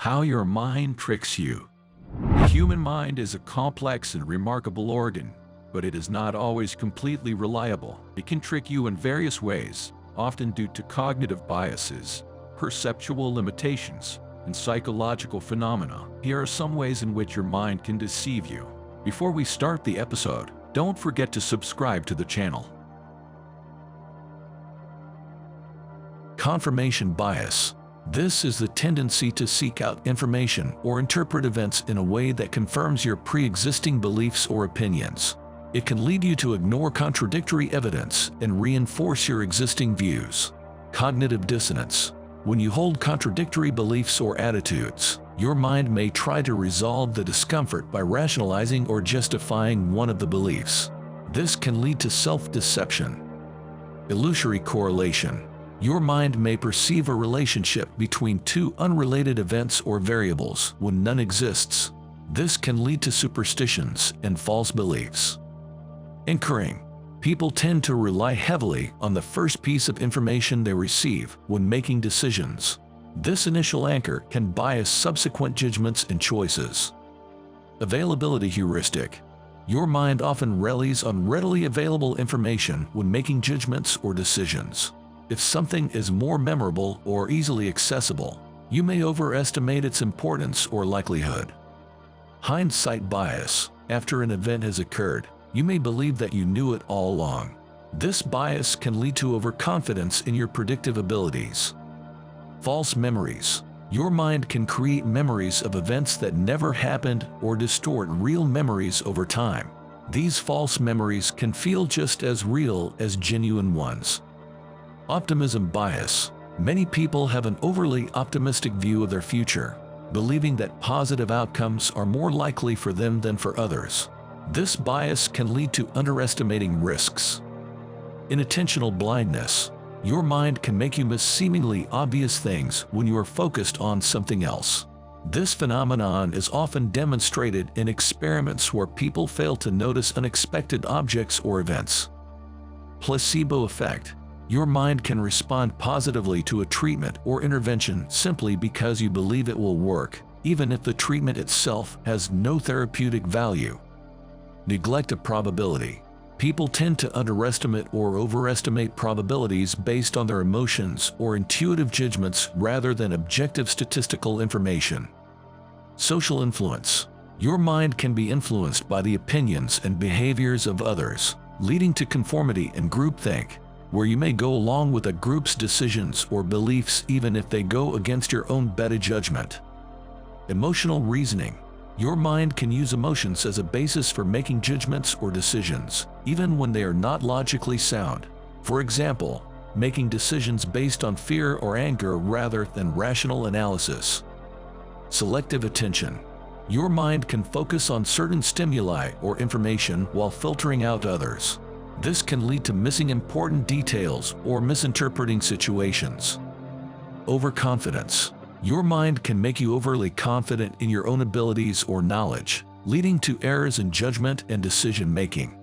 How your mind tricks you. The human mind is a complex and remarkable organ, but it is not always completely reliable. It can trick you in various ways, often due to cognitive biases, perceptual limitations, and psychological phenomena. Here are some ways in which your mind can deceive you. Before we start the episode, don't forget to subscribe to the channel. Confirmation bias. This is the tendency to seek out information or interpret events in a way that confirms your pre-existing beliefs or opinions. It can lead you to ignore contradictory evidence and reinforce your existing views. Cognitive dissonance. When you hold contradictory beliefs or attitudes, your mind may try to resolve the discomfort by rationalizing or justifying one of the beliefs. This can lead to self-deception. Illusory correlation. Your mind may perceive a relationship between two unrelated events or variables when none exists. This can lead to superstitions and false beliefs. Anchoring. People tend to rely heavily on the first piece of information they receive when making decisions. This initial anchor can bias subsequent judgments and choices. Availability heuristic. Your mind often relies on readily available information when making judgments or decisions. If something is more memorable or easily accessible, you may overestimate its importance or likelihood. Hindsight bias. After an event has occurred, you may believe that you knew it all along. This bias can lead to overconfidence in your predictive abilities. False memories. Your mind can create memories of events that never happened or distort real memories over time. These false memories can feel just as real as genuine ones. Optimism bias. Many people have an overly optimistic view of their future, believing that positive outcomes are more likely for them than for others. This bias can lead to underestimating risks. Inattentional blindness. Your mind can make you miss seemingly obvious things when you are focused on something else. This phenomenon is often demonstrated in experiments where people fail to notice unexpected objects or events. Placebo effect. Your mind can respond positively to a treatment or intervention simply because you believe it will work, even if the treatment itself has no therapeutic value. Neglective probability. People tend to underestimate or overestimate probabilities based on their emotions or intuitive judgments rather than objective statistical information. Social influence. Your mind can be influenced by the opinions and behaviors of others, leading to conformity and groupthink, where you may go along with a group's decisions or beliefs even if they go against your own better judgment. Emotional reasoning. Your mind can use emotions as a basis for making judgments or decisions, even when they are not logically sound. For example, making decisions based on fear or anger rather than rational analysis. Selective attention. Your mind can focus on certain stimuli or information while filtering out others. This can lead to missing important details or misinterpreting situations. Overconfidence. Your mind can make you overly confident in your own abilities or knowledge, leading to errors in judgment and decision-making.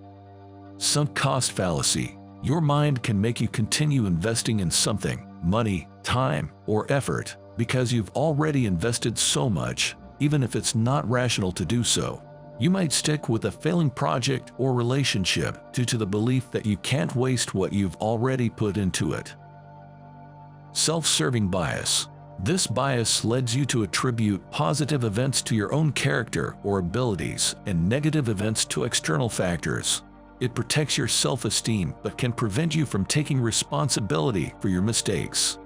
Sunk cost fallacy. Your mind can make you continue investing in something, money, time, or effort, because you've already invested so much, even if it's not rational to do so. You might stick with a failing project or relationship due to the belief that you can't waste what you've already put into it. Self-serving bias. This bias leads you to attribute positive events to your own character or abilities and negative events to external factors. It protects your self-esteem but can prevent you from taking responsibility for your mistakes.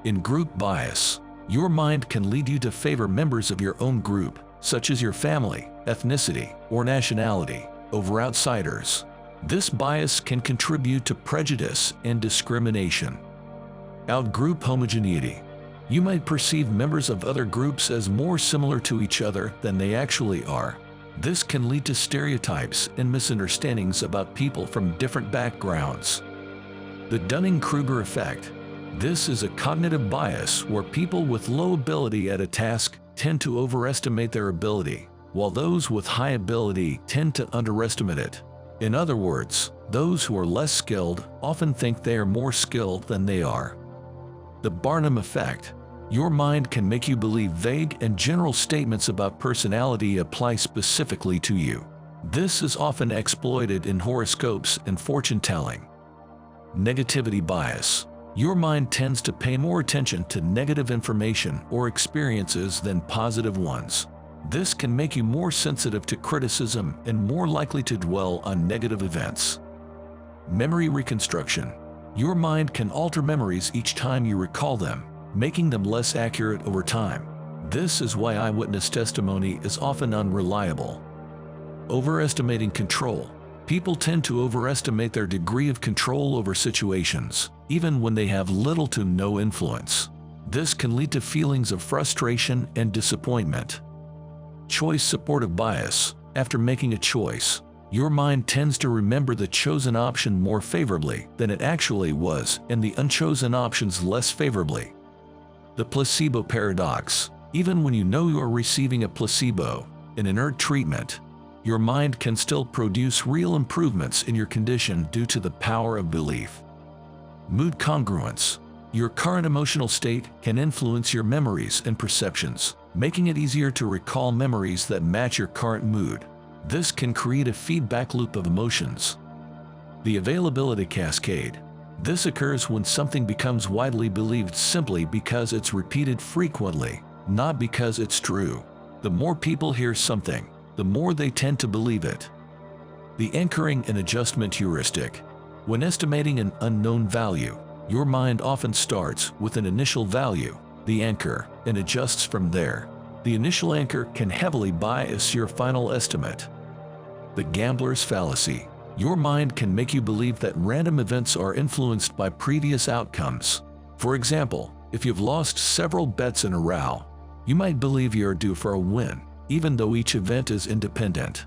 In group bias, your mind can lead you to favor members of your own group, such as your family, ethnicity, or nationality, over outsiders. This bias can contribute to prejudice and discrimination. Outgroup homogeneity. You might perceive members of other groups as more similar to each other than they actually are. This can lead to stereotypes and misunderstandings about people from different backgrounds. The Dunning-kruger Effect. This is a cognitive bias where people with low ability at a task tend to overestimate their ability, while those with high ability tend to underestimate it. In other words, those who are less skilled often think they are more skilled than they are. The Barnum Effect. Your mind can make you believe vague and general statements about personality apply specifically to you. This is often exploited in horoscopes and fortune-telling. Negativity bias. Your mind tends to pay more attention to negative information or experiences than positive ones. This can make you more sensitive to criticism and more likely to dwell on negative events. Memory reconstruction. Your mind can alter memories each time you recall them, making them less accurate over time. This is why eyewitness testimony is often unreliable. Overestimating control. People tend to overestimate their degree of control over situations, even when they have little to no influence. This can lead to feelings of frustration and disappointment. Choice supportive bias. After making a choice, your mind tends to remember the chosen option more favorably than it actually was, and the unchosen options less favorably. The placebo paradox. Even when you know you are receiving a placebo, an inert treatment, your mind can still produce real improvements in your condition due to the power of belief. Mood congruence. Your current emotional state can influence your memories and perceptions, making it easier to recall memories that match your current mood. This can create a feedback loop of emotions. The availability cascade. This occurs when something becomes widely believed simply because it's repeated frequently, not because it's true. The more people hear something, the more they tend to believe it. The anchoring and adjustment heuristic. When estimating an unknown value, your mind often starts with an initial value, the anchor, and adjusts from there. The initial anchor can heavily bias your final estimate. The Gamblers Fallacy. Your mind can make you believe that random events are influenced by previous outcomes. For example, if you've lost several bets in a row, you might believe you are due for a win, even though each event is independent.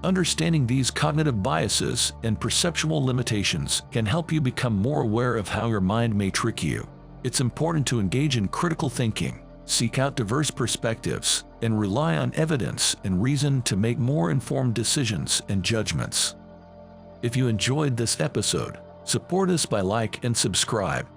Understanding these cognitive biases and perceptual limitations can help you become more aware of how your mind may trick you. It's important to engage in critical thinking, seek out diverse perspectives, and rely on evidence and reason to make more informed decisions and judgments. If you enjoyed this episode, support us by like and subscribe,